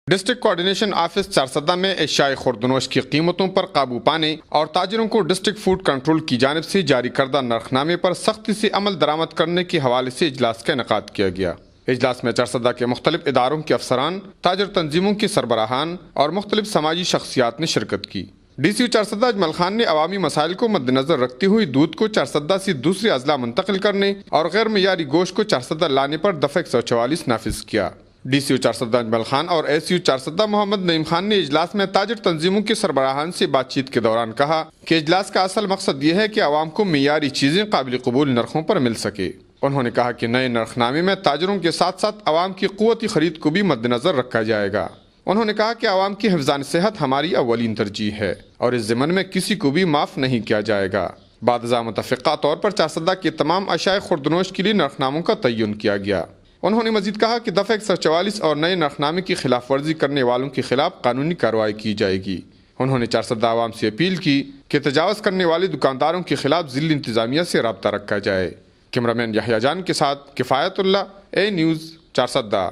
District coordination office Charsadda میں اشیائے خوردنوش کی قیمتوں پر قابو پانے اور تاجروں کو ڈسٹرکٹ فوڈ کنٹرول کی جانب سے جاری کردہ نرخ نامے پر سختی سے عمل درآمد کرنے کے حوالے سے اجلاس کا انعقاد کیا گیا۔ اجلاس میں چارسدہ کے مختلف اداروں کے افسران، تاجر تنظیموں کے سربراہان اور مختلف سماجی شخصیات نے شرکت کی۔ ڈی سی او چارسدہ اجمل خان نے عوامی مسائل کو مد نظر رکھتے ہوئے دودھ کو چارسدہ سے دوسرے اضلاع منتقل کرنے اور غیر معیاری گوشت کو چارسدہ لانے پر دفعہ 144 نافذ کیا۔ ڈی سی او چارسدہ اجمل خان اور اے سی او چارسدہ محمد نعیم خان نے اجلاس میں تاجر تنظیموں کے سربراہان سے بات چیت کے دوران کہا کہ اجلاس کا اصل مقصد یہ ہے کہ عوام کو معیاری چیزیں قابل قبول نرخوں پر مل سکے۔ انہوں نے کہا کہ نئے نرخ نامے میں تاجروں کے ساتھ ساتھ عوام کی قوتی خرید کو بھی مد نظر رکھا جائے گا۔ انہوں نے کہا کہ عوام کی حفظان صحت ہماری اولین ترجیح ہے اور اس ضمن میں کسی کو بھی معاف نہیں کیا جائے گا۔ بعد ازاں متفقہ طور پر چارسدہ کے تمام اشیاء خوردنوش کے لیے نرخ ناموں کا تعین کیا گیا۔ انہوں نے مزید کہا کہ دفعہ 144 اور نئے نرخ نامے کی خلاف ورزی کرنے والوں کے خلاف قانونی کارروائی کی جائے گی۔ انہوں نے چارسدہ عوام سے اپیل کی کہ تجاوز کرنے والے دکانداروں کے خلاف ضلعی انتظامیہ سے رابطہ رکھا جائے۔ کیمرامین یحییٰ جان کے ساتھ کفایت اللہ، اے نیوز، چارسدہ۔